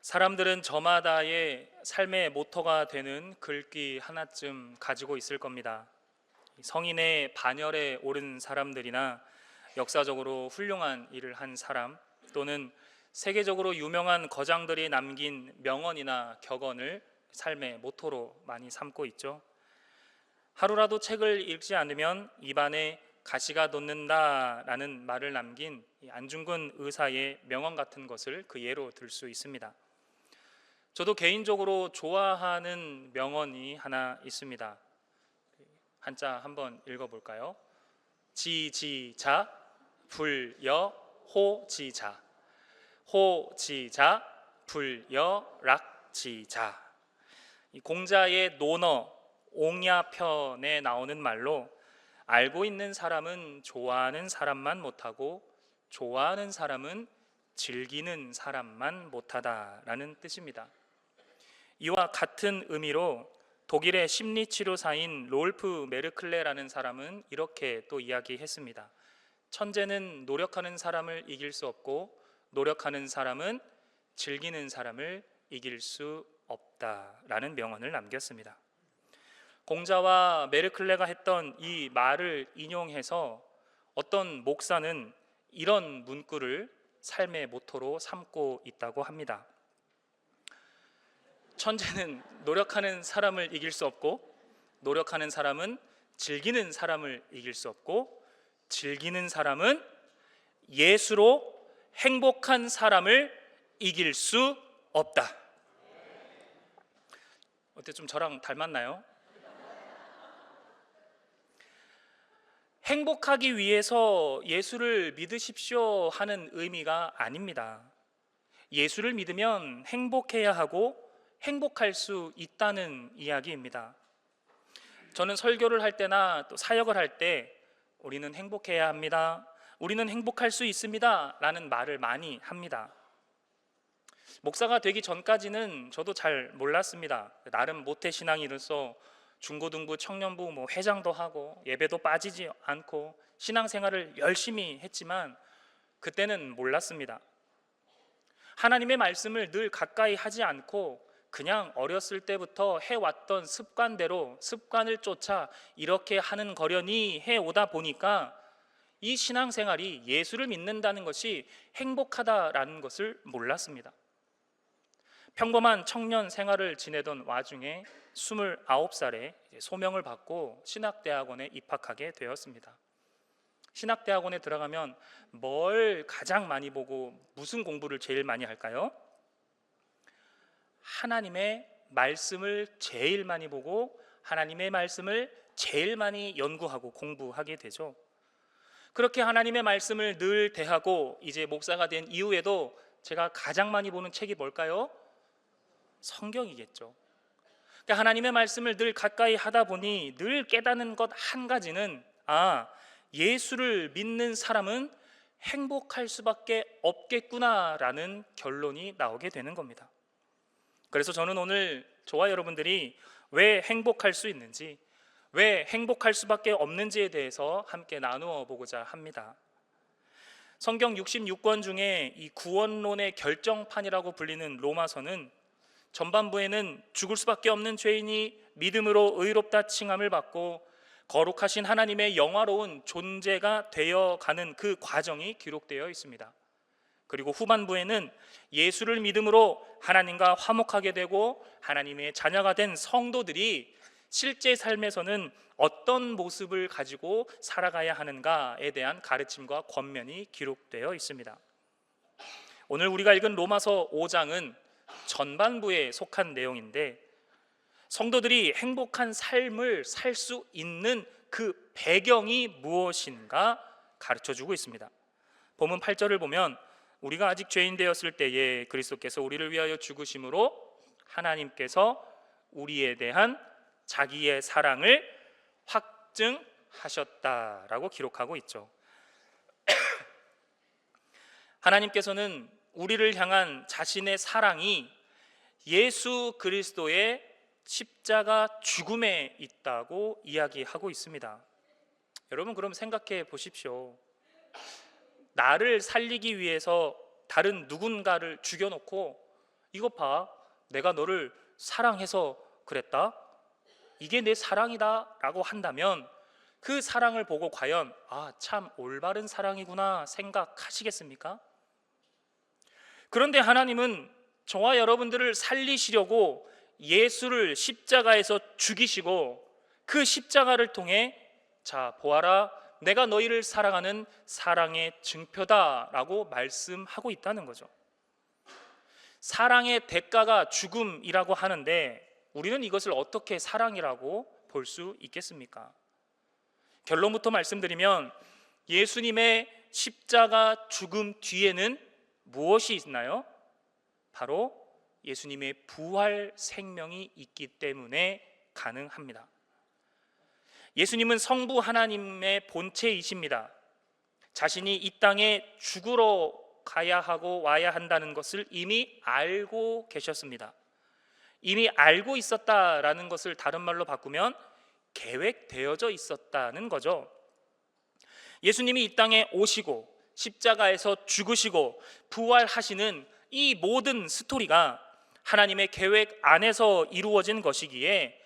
사람들은 저마다의 삶의 모토가 되는 글귀 하나쯤 가지고 있을 겁니다. 성인의 반열에 오른 사람들이나 역사적으로 훌륭한 일을 한 사람, 또는 세계적으로 유명한 거장들이 남긴 명언이나 격언을 삶의 모토로 많이 삼고 있죠. 하루라도 책을 읽지 않으면 입안에 가시가 돋는다라는 말을 남긴 안중근 의사의 명언 같은 것을 그 예로 들 수 있습니다. 저도 개인적으로 좋아하는 명언이 하나 있습니다. 한자 한번 읽어볼까요? 지지자 불여 호지자, 호지자 불여 락지자. 이 공자의 논어 옹야편에 나오는 말로 알고 있는 사람은 좋아하는 사람만 못하고 좋아하는 사람은 즐기는 사람만 못하다라는 뜻입니다. 이와 같은 의미로 독일의 심리치료사인 롤프 메르클레라는 사람은 이렇게 또 이야기했습니다. 천재는 노력하는 사람을 이길 수 없고 노력하는 사람은 즐기는 사람을 이길 수 없다라는 명언을 남겼습니다. 공자와 메르클레가 했던 이 말을 인용해서 어떤 목사는 이런 문구를 삶의 모토로 삼고 있다고 합니다. 천재는 노력하는 사람을 이길 수 없고 노력하는 사람은 즐기는 사람을 이길 수 없고 즐기는 사람은 예수로 행복한 사람을 이길 수 없다. 어때, 좀 저랑 닮았나요? 행복하기 위해서 예수를 믿으십시오 하는 의미가 아닙니다. 예수를 믿으면 행복해야 하고 행복할 수 있다는 이야기입니다. 저는 설교를 할 때나 또 사역을 할 때 우리는 행복해야 합니다, 우리는 행복할 수 있습니다 라는 말을 많이 합니다. 목사가 되기 전까지는 저도 잘 몰랐습니다. 나름 모태신앙이로서 중고등부, 청년부 회장도 하고 예배도 빠지지 않고 신앙생활을 열심히 했지만 그때는 몰랐습니다. 하나님의 말씀을 늘 가까이 하지 않고 그냥 어렸을 때부터 해왔던 습관대로 습관을 쫓아 이렇게 하는 거려니 해오다 보니까 이 신앙생활이 예수를 믿는다는 것이 행복하다라는 것을 몰랐습니다. 평범한 청년 생활을 지내던 와중에 29살에 소명을 받고 신학대학원에 입학하게 되었습니다. 신학대학원에 들어가면 뭘 가장 많이 보고 무슨 공부를 제일 많이 할까요? 하나님의 말씀을 제일 많이 보고 하나님의 말씀을 제일 많이 연구하고 공부하게 되죠. 그렇게 하나님의 말씀을 늘 대하고 이제 목사가 된 이후에도 제가 가장 많이 보는 책이 뭘까요? 성경이겠죠. 그러니까 하나님의 말씀을 늘 가까이 하다 보니 늘 깨닫는 것 한 가지는 예수를 믿는 사람은 행복할 수밖에 없겠구나라는 결론이 나오게 되는 겁니다. 그래서 저는 오늘 저와 여러분들이 왜 행복할 수 있는지, 왜 행복할 수밖에 없는지에 대해서 함께 나누어 보고자 합니다. 성경 66권 중에 이 구원론의 결정판이라고 불리는 로마서는 전반부에는 죽을 수밖에 없는 죄인이 믿음으로 의롭다 칭함을 받고 거룩하신 하나님의 영화로운 존재가 되어가는 그 과정이 기록되어 있습니다. 그리고 후반부에는 예수를 믿음으로 하나님과 화목하게 되고 하나님의 자녀가 된 성도들이 실제 삶에서는 어떤 모습을 가지고 살아가야 하는가에 대한 가르침과 권면이 기록되어 있습니다. 오늘 우리가 읽은 로마서 5장은 전반부에 속한 내용인데 성도들이 행복한 삶을 살 수 있는 그 배경이 무엇인가 가르쳐주고 있습니다. 본문 8절을 보면 우리가 아직 죄인 되었을 때에 그리스도께서 우리를 위하여 죽으심으로 하나님께서 우리에 대한 자기의 사랑을 확증하셨다라고 기록하고 있죠. 하나님께서는 우리를 향한 자신의 사랑이 예수 그리스도의 십자가 죽음에 있다고 이야기하고 있습니다. 여러분, 그럼 생각해 보십시오. 나를 살리기 위해서 다른 누군가를 죽여놓고 이것 봐, 내가 너를 사랑해서 그랬다, 이게 내 사랑이다 라고 한다면 그 사랑을 보고 과연 참 올바른 사랑이구나 생각하시겠습니까? 그런데 하나님은 저와 여러분들을 살리시려고 예수를 십자가에서 죽이시고 그 십자가를 통해 자 보아라, 내가 너희를 사랑하는 사랑의 증표다라고 말씀하고 있다는 거죠. 사랑의 대가가 죽음이라고 하는데 우리는 이것을 어떻게 사랑이라고 볼 수 있겠습니까? 결론부터 말씀드리면 예수님의 십자가 죽음 뒤에는 무엇이 있나요? 바로 예수님의 부활 생명이 있기 때문에 가능합니다. 예수님은 성부 하나님의 본체이십니다. 자신이 이 땅에 죽으러 가야 하고 와야 한다는 것을 이미 알고 계셨습니다. 이미 알고 있었다라는 것을 다른 말로 바꾸면 계획되어져 있었다는 거죠. 예수님이 이 땅에 오시고 십자가에서 죽으시고 부활하시는 이 모든 스토리가 하나님의 계획 안에서 이루어진 것이기에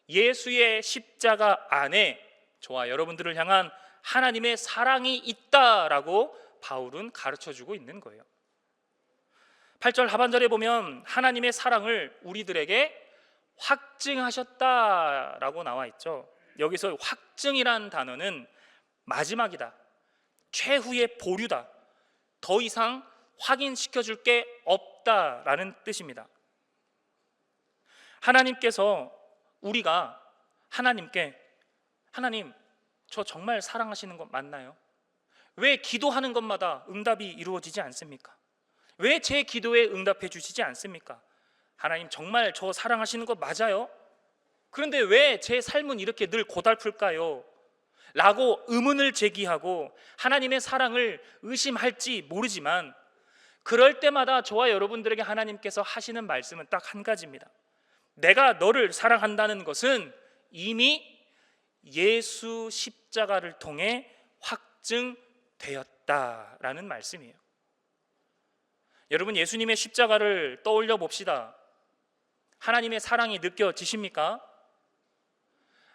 예수의 십자가 안에 저와 여러분들을 향한 하나님의 사랑이 있다라고 바울은 가르쳐주고 있는 거예요. 8절 하반절에 보면 하나님의 사랑을 우리들에게 확증하셨다라고 나와 있죠. 여기서 확증이란 단어는 마지막이다, 최후의 보류다, 더 이상 확인시켜줄 게 없다라는 뜻입니다. 하나님께서 우리가 하나님께 하나님, 저 정말 사랑하시는 것 맞나요? 왜 기도하는 것마다 응답이 이루어지지 않습니까? 왜 제 기도에 응답해 주시지 않습니까? 하나님, 정말 저 사랑하시는 것 맞아요? 그런데 왜 제 삶은 이렇게 늘 고달플까요? 라고 의문을 제기하고 하나님의 사랑을 의심할지 모르지만 그럴 때마다 저와 여러분들에게 하나님께서 하시는 말씀은 딱 한 가지입니다. 내가 너를 사랑한다는 것은 이미 예수 십자가를 통해 확증되었다라는 말씀이에요. 여러분, 예수님의 십자가를 떠올려 봅시다. 하나님의 사랑이 느껴지십니까?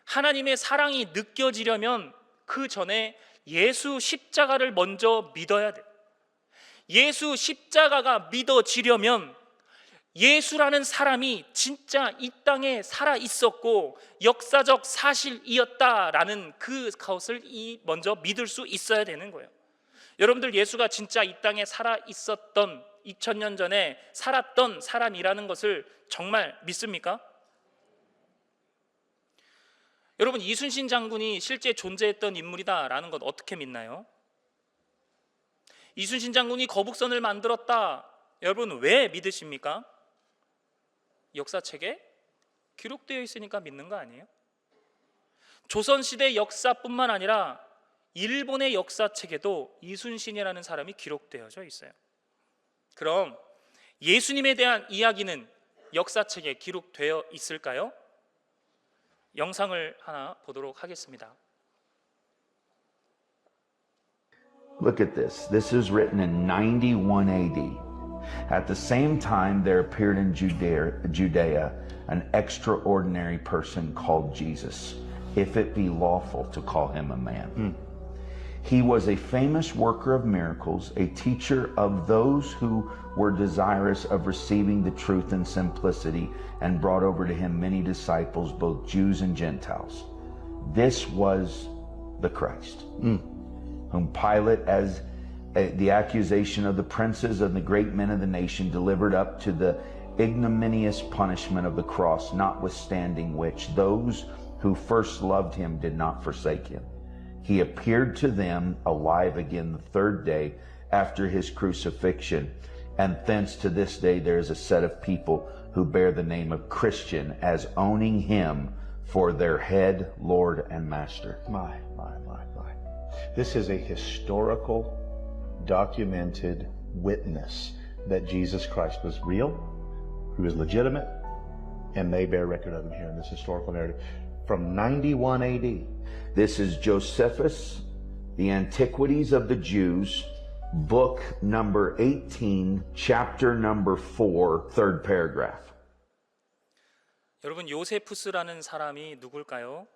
하나님의 사랑이 느껴지려면 그 전에 예수 십자가를 먼저 믿어야 돼요. 예수 십자가가 믿어지려면 예수라는 사람이 진짜 이 땅에 살아 있었고 역사적 사실이었다라는 그것을 먼저 믿을 수 있어야 되는 거예요. 여러분들, 예수가 진짜 이 땅에 살아 있었던 2000년 전에 살았던 사람이라는 것을 정말 믿습니까? 여러분, 이순신 장군이 실제 존재했던 인물이다라는 것 어떻게 믿나요? 이순신 장군이 거북선을 만들었다, 여러분 왜 믿으십니까? 역사책에 기록되어 있으니까 믿는 거 아니에요? 조선시대 역사뿐만 아니라 일본의 역사책에도 이순신이라는 사람이 기록되어져 있어요. 그럼 예수님에 대한 이야기는 역사책에 기록되어 있을까요? 영상을 하나 보도록 하겠습니다. Look at this. This is written in 91 AD. At the same time, there appeared in Judea an extraordinary person called Jesus, if it be lawful to call him a man. He was a famous worker of miracles, a teacher of those who were desirous of receiving the truth in simplicity, and brought over to him many disciples, both Jews and Gentiles. This was the Christ, whom Pilate, as the accusation of the princes and the great men of the nation, delivered up to the ignominious punishment of the cross, notwithstanding which those who first loved him did not forsake him. He appeared to them alive again the third day after his crucifixion, and thence to this day there is a set of people who bear the name of Christian, as owning him for their head, Lord, and Master. My. This is a historical, documented witness that Jesus Christ was real, he was legitimate, and they bear record of him here in this historical narrative. From 91 AD. This is Josephus, the Antiquities of the Jews, book number 18, chapter number 4, third paragraph. 여러분, 요세푸스라는 사람이 누굴까요?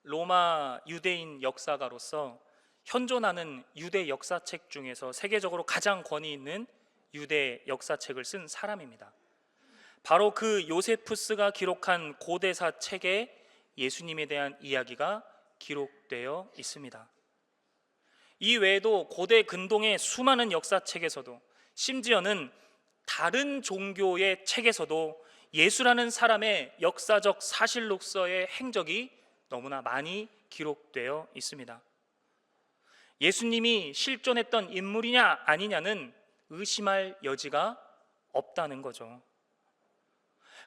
로마 유대인 역사가로서 현존하는 유대 역사책 중에서 세계적으로 가장 권위 있는 유대 역사책을 쓴 사람입니다. 바로 그 요세푸스가 기록한 고대사 책에 예수님에 대한 이야기가 기록되어 있습니다. 이 외에도 고대 근동의 수많은 역사책에서도, 심지어는 다른 종교의 책에서도 예수라는 사람의 역사적 사실로서의 행적이 너무나 많이 기록되어 있습니다. 예수님이 실존했던 인물이냐 아니냐는 의심할 여지가 없다는 거죠.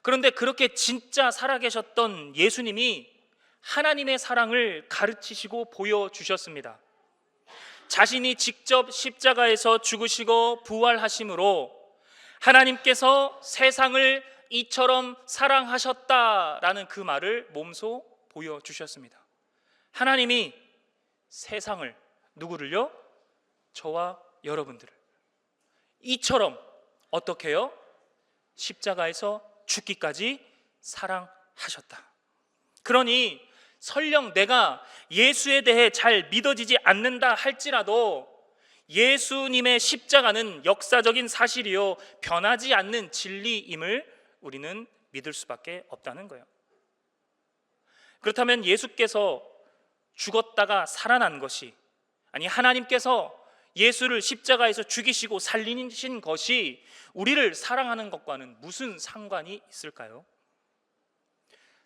그런데 그렇게 진짜 살아계셨던 예수님이 하나님의 사랑을 가르치시고 보여주셨습니다. 자신이 직접 십자가에서 죽으시고 부활하심으로 하나님께서 세상을 이처럼 사랑하셨다라는 그 말을 몸소 보여주셨습니다. 하나님이 세상을, 누구를요? 저와 여러분들을 이처럼 어떻게 해요? 십자가에서 죽기까지 사랑하셨다. 그러니 설령 내가 예수에 대해 잘 믿어지지 않는다 할지라도 예수님의 십자가는 역사적인 사실이요 변하지 않는 진리임을 우리는 믿을 수밖에 없다는 거예요. 그렇다면 예수께서 죽었다가 살아난 것이, 아니 하나님께서 예수를 십자가에서 죽이시고 살리신 것이 우리를 사랑하는 것과는 무슨 상관이 있을까요?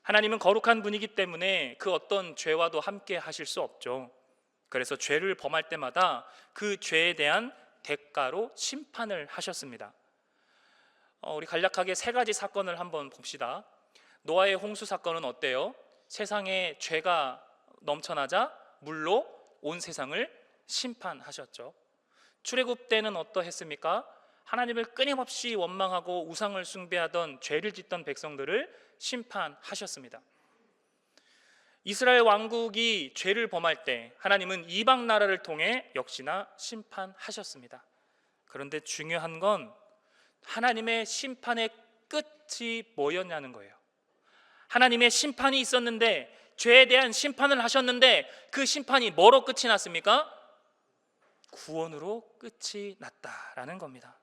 하나님은 거룩한 분이기 때문에 그 어떤 죄와도 함께 하실 수 없죠. 그래서 죄를 범할 때마다 그 죄에 대한 대가로 심판을 하셨습니다. 우리 간략하게 세 가지 사건을 한번 봅시다. 노아의 홍수 사건은 어때요? 세상에 죄가 넘쳐나자 물로 온 세상을 심판하셨죠. 출애굽 때는 어떠했습니까? 하나님을 끊임없이 원망하고 우상을 숭배하던 죄를 짓던 백성들을 심판하셨습니다. 이스라엘 왕국이 죄를 범할 때 하나님은 이방 나라를 통해 역시나 심판하셨습니다. 그런데 중요한 건 하나님의 심판의 끝이 뭐였냐는 거예요. 하나님의 심판이 있었는데, 죄에 대한 심판을 하셨는데 그 심판이 뭐로 끝이 났습니까? 구원으로 끝이 났다라는 겁니다.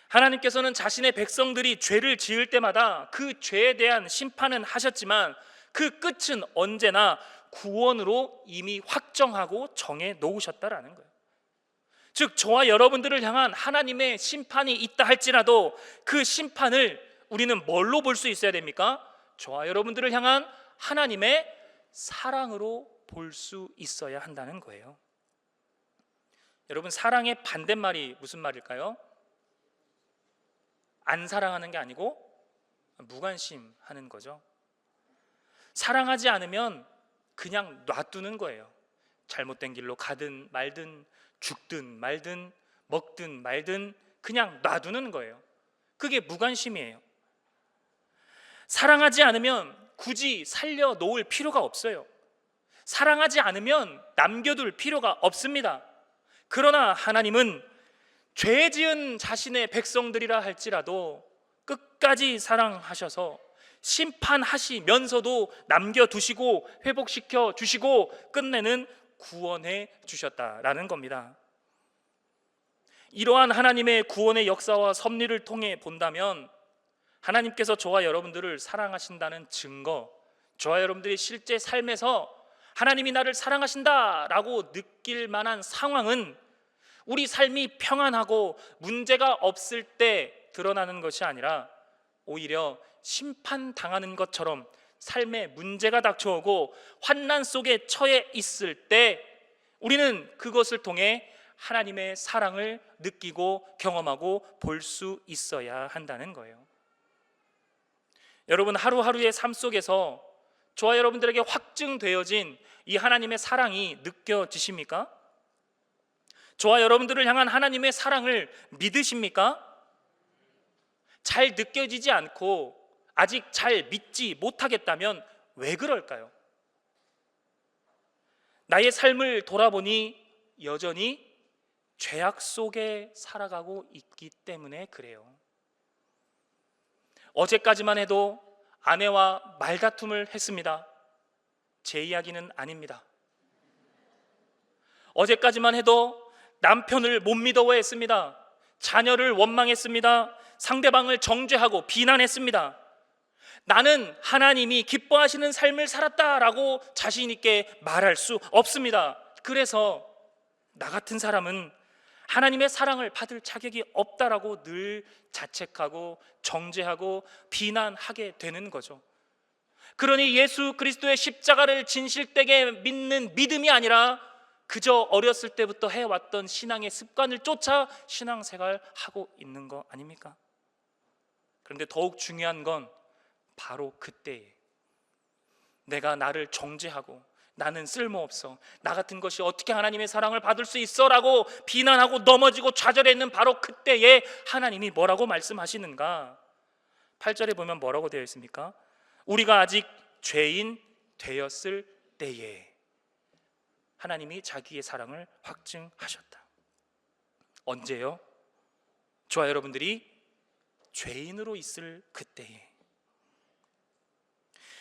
하나님께서는 자신의 백성들이 죄를 지을 때마다 그 죄에 대한 심판은 하셨지만 그 끝은 언제나 구원으로 이미 확정하고 정해 놓으셨다라는 거예요. 즉 저와 여러분들을 향한 하나님의 심판이 있다 할지라도 그 심판을 우리는 뭘로 볼 수 있어야 됩니까? 저와 여러분들을 향한 하나님의 사랑으로 볼 수 있어야 한다는 거예요. 여러분, 사랑의 반대말이 무슨 말일까요? 안 사랑하는 게 아니고 무관심하는 거죠. 사랑하지 않으면 그냥 놔두는 거예요. 잘못된 길로 가든 말든, 죽든 말든, 먹든 말든 그냥 놔두는 거예요. 그게 무관심이에요. 사랑하지 않으면 굳이 살려놓을 필요가 없어요. 사랑하지 않으면 남겨둘 필요가 없습니다. 그러나 하나님은 죄 지은 자신의 백성들이라 할지라도 끝까지 사랑하셔서 심판하시면서도 남겨두시고 회복시켜 주시고 끝내는 구원해 주셨다라는 겁니다. 이러한 하나님의 구원의 역사와 섭리를 통해 본다면 하나님께서 저와 여러분들을 사랑하신다는 증거, 저와 여러분들이 실제 삶에서 하나님이 나를 사랑하신다라고 느낄 만한 상황은 우리 삶이 평안하고 문제가 없을 때 드러나는 것이 아니라 오히려 심판당하는 것처럼 삶에 문제가 닥쳐오고 환난 속에 처해 있을 때 우리는 그것을 통해 하나님의 사랑을 느끼고 경험하고 볼 수 있어야 한다는 거예요. 여러분, 하루하루의 삶 속에서 저와 여러분들에게 확증되어진 이 하나님의 사랑이 느껴지십니까? 저와 여러분들을 향한 하나님의 사랑을 믿으십니까? 잘 느껴지지 않고 아직 잘 믿지 못하겠다면 왜 그럴까요? 나의 삶을 돌아보니 여전히 죄악 속에 살아가고 있기 때문에 그래요. 어제까지만 해도 아내와 말다툼을 했습니다. 제 이야기는 아닙니다. 어제까지만 해도 남편을 못 믿어했습니다. 자녀를 원망했습니다. 상대방을 정죄하고 비난했습니다. 나는 하나님이 기뻐하시는 삶을 살았다라고 자신 있게 말할 수 없습니다. 그래서 나 같은 사람은 하나님의 사랑을 받을 자격이 없다라고 늘 자책하고 정죄하고 비난하게 되는 거죠. 그러니 예수 그리스도의 십자가를 진실되게 믿는 믿음이 아니라 그저 어렸을 때부터 해왔던 신앙의 습관을 쫓아 신앙생활 하고 있는 거 아닙니까? 그런데 더욱 중요한 건 바로 그때에 내가 나를 정죄하고 나는 쓸모없어, 나 같은 것이 어떻게 하나님의 사랑을 받을 수 있어 라고 비난하고 넘어지고 좌절했는 바로 그때에 하나님이 뭐라고 말씀하시는가? 8절에 보면 뭐라고 되어 있습니까? 우리가 아직 죄인 되었을 때에 하나님이 자기의 사랑을 확증하셨다. 언제요? 저와 여러분들이 죄인으로 있을 그때에.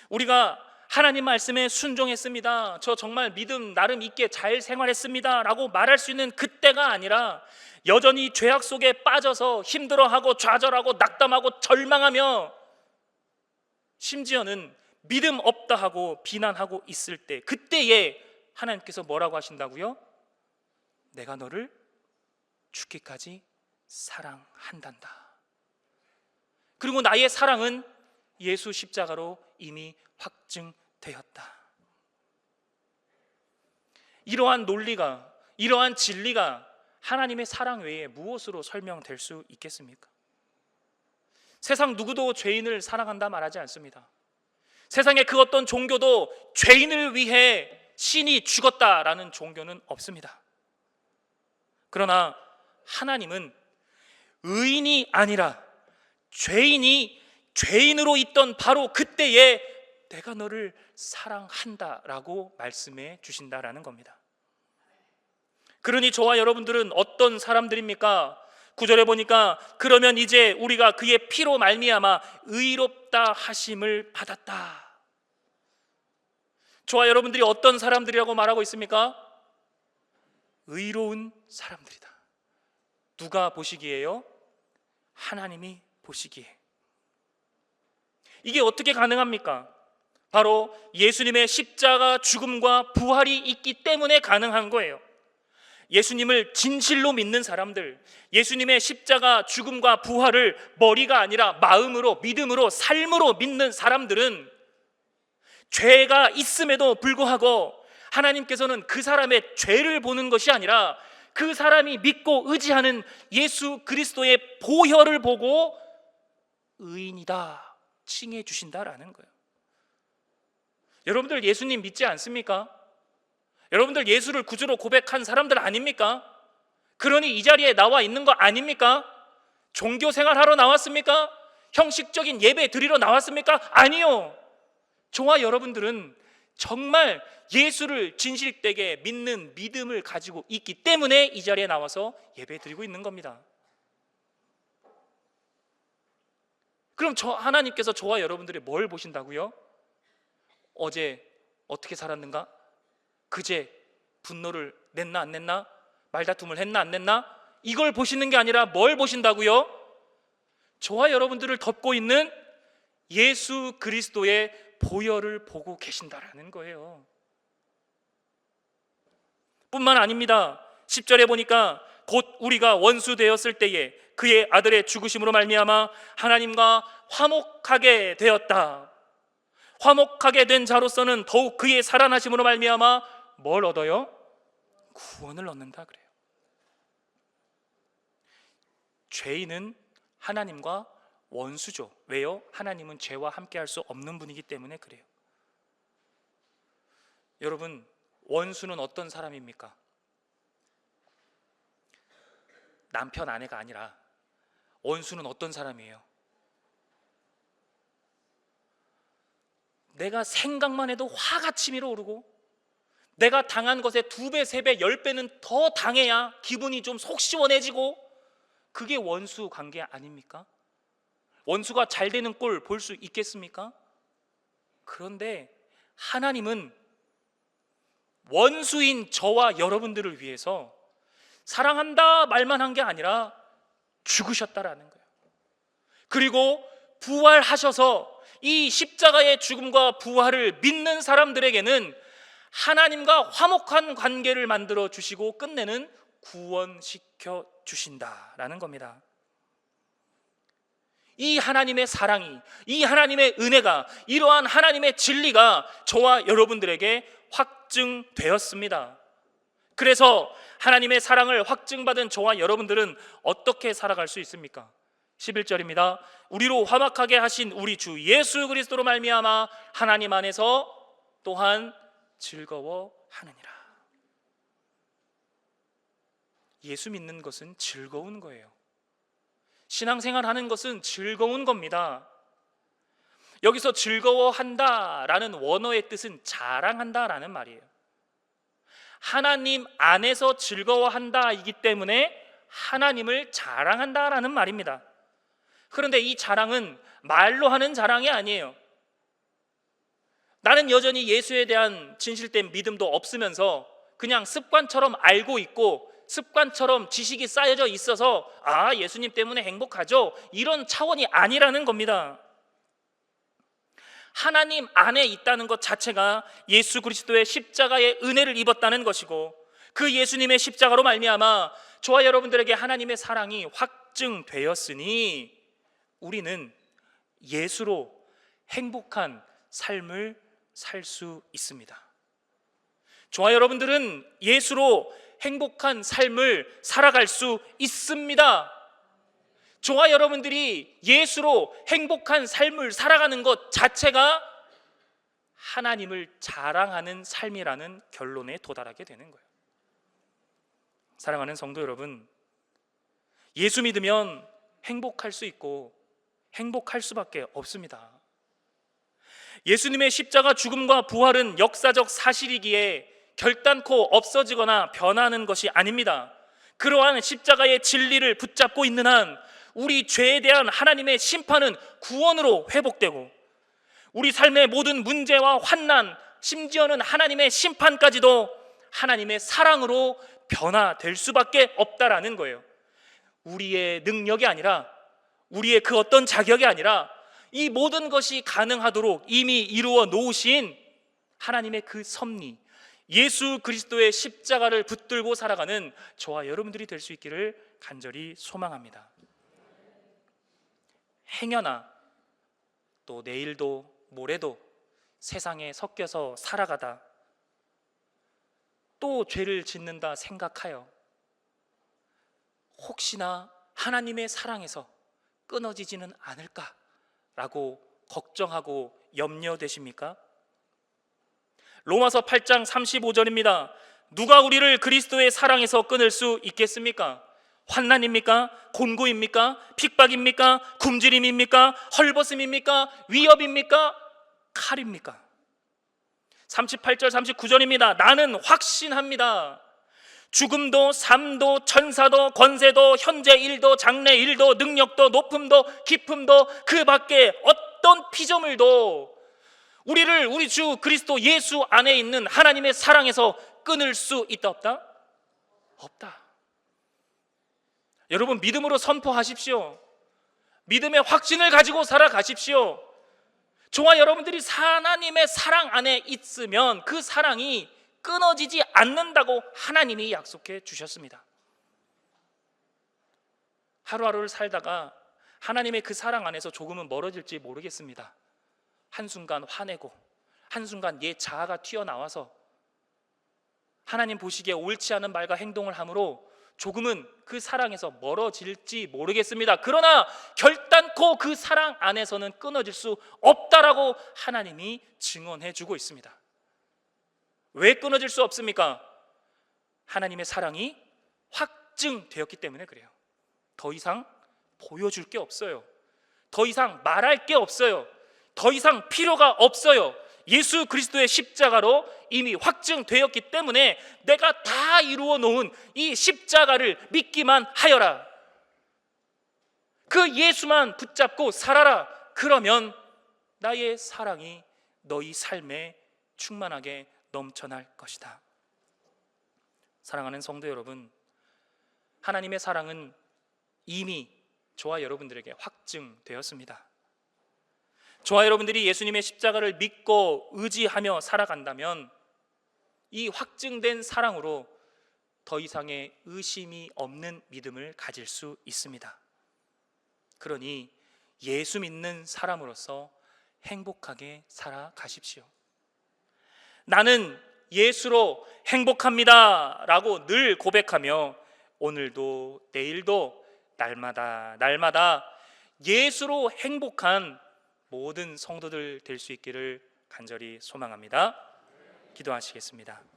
우리가 하나님 말씀에 순종했습니다, 저 정말 믿음 나름 있게 잘 생활했습니다 라고 말할 수 있는 그때가 아니라 여전히 죄악 속에 빠져서 힘들어하고 좌절하고 낙담하고 절망하며 심지어는 믿음 없다 하고 비난하고 있을 때, 그때에 하나님께서 뭐라고 하신다고요? 내가 너를 죽기까지 사랑한단다. 그리고 나의 사랑은 예수 십자가로 이미 확증되었다. 이러한 논리가, 이러한 진리가 하나님의 사랑 외에 무엇으로 설명될 수 있겠습니까? 세상 누구도 죄인을 사랑한다 말하지 않습니다. 세상의 그 어떤 종교도 죄인을 위해 신이 죽었다라는 종교는 없습니다. 그러나 하나님은 의인이 아니라 죄인이 죄인으로 있던 바로 그때에 내가 너를 사랑한다라고 말씀해 주신다라는 겁니다. 그러니 저와 여러분들은 어떤 사람들입니까? 9절에 보니까 그러면 이제 우리가 그의 피로 말미암아 의롭다 하심을 받았다. 저와 여러분들이 어떤 사람들이라고 말하고 있습니까? 의로운 사람들이다. 누가 보시기에요? 하나님이 보시기에. 이게 어떻게 가능합니까? 바로 예수님의 십자가 죽음과 부활이 있기 때문에 가능한 거예요. 예수님을 진실로 믿는 사람들, 예수님의 십자가 죽음과 부활을 머리가 아니라 마음으로, 믿음으로, 삶으로 믿는 사람들은 죄가 있음에도 불구하고 하나님께서는 그 사람의 죄를 보는 것이 아니라 그 사람이 믿고 의지하는 예수 그리스도의 보혈을 보고 의인이다 칭해 주신다라는 거예요. 여러분들 예수님 믿지 않습니까? 여러분들 예수를 구주로 고백한 사람들 아닙니까? 그러니 이 자리에 나와 있는 거 아닙니까? 종교 생활하러 나왔습니까? 형식적인 예배 드리러 나왔습니까? 아니요. 저와 여러분들은 정말 예수를 진실되게 믿는 믿음을 가지고 있기 때문에 이 자리에 나와서 예배 드리고 있는 겁니다. 그럼 하나님께서 저와 여러분들이 뭘 보신다고요? 어제 어떻게 살았는가? 그제 분노를 냈나 안 냈나? 말다툼을 했나 안 냈나? 이걸 보시는 게 아니라 뭘 보신다고요? 저와 여러분들을 덮고 있는 예수 그리스도의 보혈을 보고 계신다라는 거예요. 뿐만 아닙니다. 10절에 보니까 곧 우리가 원수 되었을 때에 그의 아들의 죽으심으로 말미암아 하나님과 화목하게 되었다. 화목하게 된 자로서는 더욱 그의 살아나심으로 말미암아 뭘 얻어요? 구원을 얻는다 그래요. 죄인은 하나님과 원수죠. 왜요? 하나님은 죄와 함께 할 수 없는 분이기 때문에 그래요. 여러분, 원수는 어떤 사람입니까? 남편, 아내가 아니라 원수는 어떤 사람이에요? 내가 생각만 해도 화가 치밀어 오르고 내가 당한 것에 2배, 3배, 10배는 더 당해야 기분이 좀 속 시원해지고, 그게 원수 관계 아닙니까? 원수가 잘 되는 꼴 볼 수 있겠습니까? 그런데 하나님은 원수인 저와 여러분들을 위해서 사랑한다 말만 한 게 아니라 죽으셨다라는 거예요. 그리고 부활하셔서 이 십자가의 죽음과 부활을 믿는 사람들에게는 하나님과 화목한 관계를 만들어 주시고 끝내는 구원시켜 주신다라는 겁니다. 이 하나님의 사랑이, 이 하나님의 은혜가, 이러한 하나님의 진리가 저와 여러분들에게 확증되었습니다. 그래서 하나님의 사랑을 확증받은 저와 여러분들은 어떻게 살아갈 수 있습니까? 11절입니다. 우리로 화목하게 하신 우리 주 예수 그리스도로 말미암아 하나님 안에서 또한 즐거워하느니라. 예수 믿는 것은 즐거운 거예요. 신앙생활 하는 것은 즐거운 겁니다. 여기서 즐거워한다라는 원어의 뜻은 자랑한다라는 말이에요. 하나님 안에서 즐거워한다이기 때문에 하나님을 자랑한다라는 말입니다. 그런데 이 자랑은 말로 하는 자랑이 아니에요. 나는 여전히 예수에 대한 진실된 믿음도 없으면서 그냥 습관처럼 알고 있고 습관처럼 지식이 쌓여져 있어서 예수님 때문에 행복하죠, 이런 차원이 아니라는 겁니다. 하나님 안에 있다는 것 자체가 예수 그리스도의 십자가의 은혜를 입었다는 것이고, 그 예수님의 십자가로 말미암아 저와 여러분들에게 하나님의 사랑이 확증되었으니 우리는 예수로 행복한 삶을 살 수 있습니다. 저와 여러분들은 예수로 행복한 삶을 살아갈 수 있습니다. 저와 여러분들이 예수로 행복한 삶을 살아가는 것 자체가 하나님을 자랑하는 삶이라는 결론에 도달하게 되는 거예요. 사랑하는 성도 여러분, 예수 믿으면 행복할 수 있고 행복할 수밖에 없습니다. 예수님의 십자가 죽음과 부활은 역사적 사실이기에 결단코 없어지거나 변하는 것이 아닙니다. 그러한 십자가의 진리를 붙잡고 있는 한 우리 죄에 대한 하나님의 심판은 구원으로 회복되고, 우리 삶의 모든 문제와 환난, 심지어는 하나님의 심판까지도 하나님의 사랑으로 변화될 수밖에 없다라는 거예요. 우리의 능력이 아니라, 우리의 그 어떤 자격이 아니라 이 모든 것이 가능하도록 이미 이루어 놓으신 하나님의 그 섭리, 예수 그리스도의 십자가를 붙들고 살아가는 저와 여러분들이 될 수 있기를 간절히 소망합니다. 행여나 또 내일도 모레도 세상에 섞여서 살아가다 또 죄를 짓는다 생각하여 혹시나 하나님의 사랑에서 끊어지지는 않을까라고 걱정하고 염려되십니까? 로마서 8장 35절입니다. 누가 우리를 그리스도의 사랑에서 끊을 수 있겠습니까? 환난입니까? 곤고입니까? 핍박입니까? 굶주림입니까? 헐벗음입니까? 위협입니까? 칼입니까? 38절 39절입니다. 나는 확신합니다. 죽음도 삶도 천사도 권세도 현재 일도 장래 일도 능력도 높음도 깊음도 그 밖에 어떤 피조물도 우리를 우리 주 그리스도 예수 안에 있는 하나님의 사랑에서 끊을 수 있다 없다? 없다. 여러분, 믿음으로 선포하십시오. 믿음의 확신을 가지고 살아가십시오. 저와 여러분들이 하나님의 사랑 안에 있으면 그 사랑이 끊어지지 않는다고 하나님이 약속해 주셨습니다. 하루하루를 살다가 하나님의 그 사랑 안에서 조금은 멀어질지 모르겠습니다. 한순간 화내고 한순간 옛 자아가 튀어나와서 하나님 보시기에 옳지 않은 말과 행동을 함으로 조금은 그 사랑에서 멀어질지 모르겠습니다. 그러나 결단코 그 사랑 안에서는 끊어질 수 없다라고 하나님이 증언해 주고 있습니다. 왜 끊어질 수 없습니까? 하나님의 사랑이 확증되었기 때문에 그래요. 더 이상 보여줄 게 없어요. 더 이상 말할 게 없어요. 더 이상 필요가 없어요. 예수 그리스도의 십자가로 이미 확증되었기 때문에 내가 다 이루어 놓은 이 십자가를 믿기만 하여라. 그 예수만 붙잡고 살아라. 그러면 나의 사랑이 너희 삶에 충만하게 넘쳐날 것이다. 사랑하는 성도 여러분, 하나님의 사랑은 이미 저와 여러분들에게 확증되었습니다. 저와 여러분들이 예수님의 십자가를 믿고 의지하며 살아간다면 이 확증된 사랑으로 더 이상의 의심이 없는 믿음을 가질 수 있습니다. 그러니 예수 믿는 사람으로서 행복하게 살아가십시오. 나는 예수로 행복합니다 라고 늘 고백하며 오늘도 내일도 날마다 예수로 행복한 모든 성도들 될 수 있기를 간절히 소망합니다. 기도하시겠습니다.